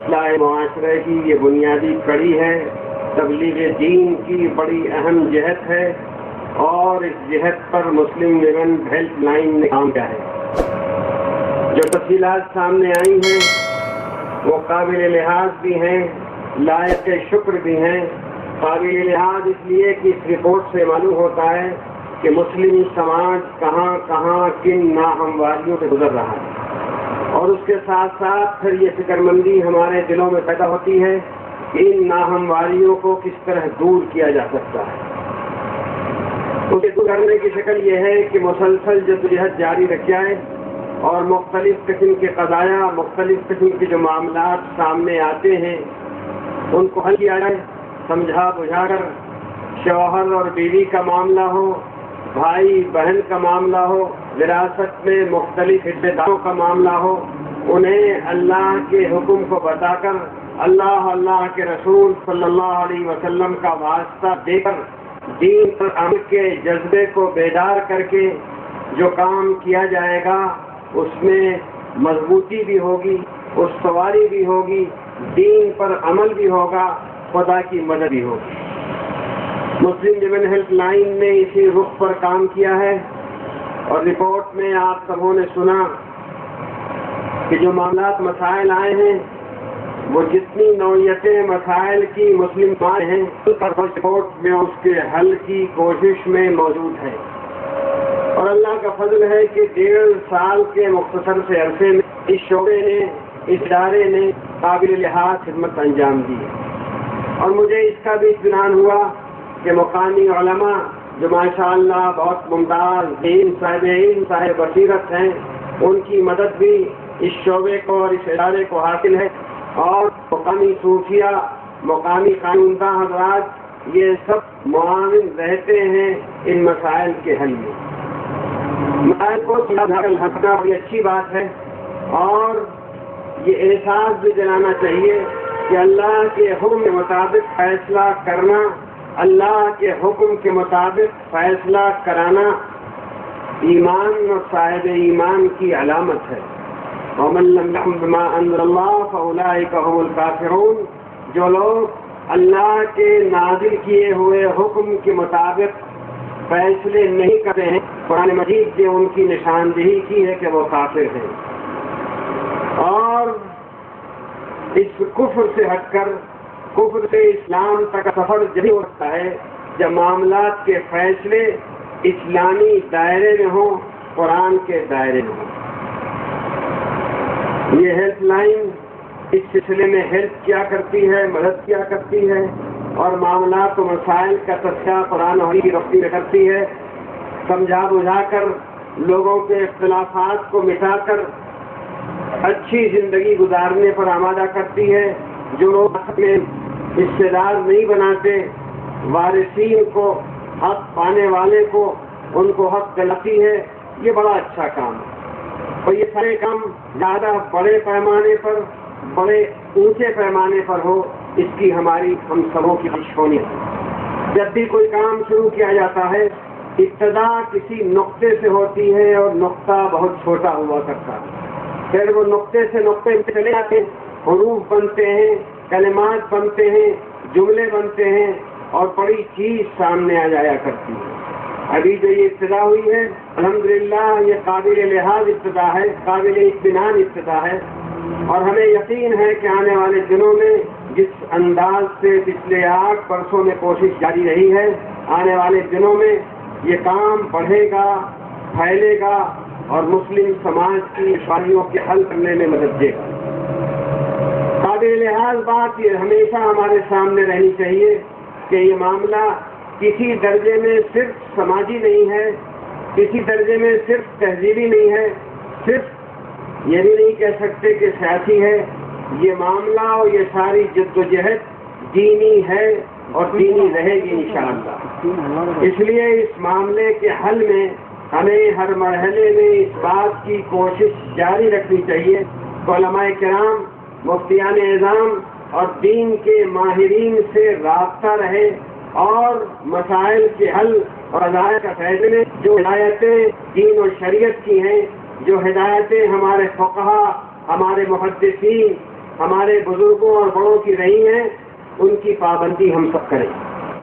اصلاح معاشرے کی یہ بنیادی کڑی ہے، تبلیغ دین کی بڑی اہم جہت ہے، اور اس جہت پر مسلم ویمن ہیلپ لائن نے کام کیا ہے۔ جو تفصیلات سامنے آئی ہیں وہ قابل لحاظ بھی ہیں، لائق شکر بھی ہیں۔ قابل لحاظ اس لیے کہ اس رپورٹ سے معلوم ہوتا ہے کہ مسلم سماج کہاں کہاں کن ناہمواریوں سے گزر رہا ہے، اور اس کے ساتھ ساتھ پھر یہ فکر مندی ہمارے دلوں میں پیدا ہوتی ہے کہ ان ناہمواریوں کو کس طرح دور کیا جا سکتا ہے۔ اسے دور کرنے کی شکل یہ ہے کہ مسلسل جدوجہد جاری رکھی جائے اور مختلف قسم کے قضایا، مختلف قسم کے جو معاملات سامنے آتے ہیں ان کو حل کیا جائے، سمجھا بجھا کر۔ شوہر اور بیوی کا معاملہ ہو، بھائی بہن کا معاملہ ہو، وراثت میں مختلف حصے داروں کا معاملہ ہو، انہیں اللہ کے حکم کو بتا کر، اللہ کے رسول صلی اللہ علیہ وسلم کا واسطہ دے کر، دین پر عمل کے جذبے کو بیدار کر کے جو کام کیا جائے گا اس میں مضبوطی بھی ہوگی، استواری بھی ہوگی، دین پر عمل بھی ہوگا، خدا کی مدد بھی ہوگی۔ مسلم ویمن ہیلپ لائن نے اسی رخ پر کام کیا ہے، اور رپورٹ میں آپ سبوں نے سنا کہ جو معاملات مسائل آئے ہیں وہ جتنی نوعیتیں مسائل کی مسلم مائیں ہیں رپورٹ میں اس کے حل کی کوشش میں موجود ہے، اور اللہ کا فضل ہے کہ 1.5 سال کے مختصر سے عرصے میں اس شعبے نے، اس ادارے نے قابل لحاظ خدمت انجام دی ہے۔ اور مجھے اس کا بھی اطمینان ہوا کہ مقامی علماء جو ماشاءاللہ بہت ممتاز صاحب بصیرت ہیں، ان کی مدد بھی اس شعبے کو اور اس ادارے کو حاصل ہے، اور مقامی صوفیہ، مقامی قانون داں حضرات یہ سب معاون رہتے ہیں ان مسائل کے حل میں۔ مسائل کو ہنسنا بڑی اچھی بات ہے، اور یہ احساس بھی دلانا چاہیے کہ اللہ کے حکم کے مطابق فیصلہ کرنا، اللہ کے حکم کے مطابق فیصلہ کرانا ایمان اور صاحب ایمان کی علامت ہے۔ وَمَن لَّمْ يَحْكُم بِمَا أَنزَلَ اللَّهُ فَأُولَٰئِكَ هُمُ الْكَافِرُونَ۔ جو لوگ اللہ کے نازل کیے ہوئے حکم کے مطابق فیصلے نہیں کرتے ہیں، قرآن مجید نے ان کی نشاندہی کی ہے کہ وہ کافر ہیں، اور اس کفر سے ہٹ کر، کفر سے اسلام تک سفر جاری ہو سکتا ہے جب معاملات کے فیصلے اسلامی دائرے میں ہوں، قرآن کے دائرے میں ہوں۔ یہ ہیلپ لائن اس سلسلے میں ہیلپ کیا کرتی ہے، مدد کیا کرتی ہے، اور معاملات و مسائل کا تذکرہ قرآن اور کی روشنی میں کرتی ہے، سمجھا بجھا کر لوگوں کے اختلافات کو مٹا کر اچھی زندگی گزارنے پر آمادہ کرتی ہے۔ جو لوگ اپنے حصے دار نہیں بناتے، وارثین کو، حق پانے والے کو، ان کو حق دلاتی ہے، یہ بڑا اچھا کام ہے۔ اور یہ سارے کام زیادہ بڑے پیمانے پر، بڑے اونچے پیمانے پر ہو، اس کی ہماری ہم سبوں کی کوشش ہونی ہے۔ جب بھی کوئی کام شروع کیا جاتا ہے، ابتدا کسی نقطے سے ہوتی ہے، اور نقطہ بہت چھوٹا ہوا کرتا ہے، پھر وہ نقطے سے نقطے میں چلے جاتے ہیں، حروف بنتے ہیں، کلمات بنتے ہیں، جملے بنتے ہیں، اور بڑی چیز سامنے آ جایا کرتی ہے۔ ابھی جو یہ ابتدا ہوئی ہے، الحمدللہ یہ قابل لحاظ ابتدا ہے، قابل اطمینان ابتدا ہے، اور ہمیں یقین ہے کہ آنے والے دنوں میں جس انداز سے پچھلے 8 برسوں میں کوشش جاری رہی ہے، آنے والے دنوں میں یہ کام بڑھے گا، پھیلے گا، اور مسلم سماج کی دشواریوں کے حل کرنے میں مدد دے گا۔ قابل لحاظ بات یہ ہمیشہ ہمارے سامنے رہنی چاہیے کہ یہ معاملہ کسی درجے میں صرف سماجی نہیں ہے، کسی درجے میں صرف تہذیبی نہیں ہے، صرف یہ بھی نہیں کہہ سکتے کہ سیاسی ہے۔ یہ معاملہ اور یہ ساری جد و جہد دینی ہے، اور دینی رہے گی انشاءاللہ۔ اس لیے اس معاملے کے حل میں ہمیں ہر مرحلے میں اس بات کی کوشش جاری رکھنی چاہیے کہ علماء کرام، مفتیان اعظام اور دین کے ماہرین سے رابطہ رہے، اور مسائل کے حل اور ہدایت کا فیصلے میں جو ہدایتیں دین و شریعت کی ہیں، جو ہدایتیں ہمارے فقہا، ہمارے محدثین، ہمارے بزرگوں اور بڑوں کی رہی ہیں ان کی پابندی ہم سب کریں.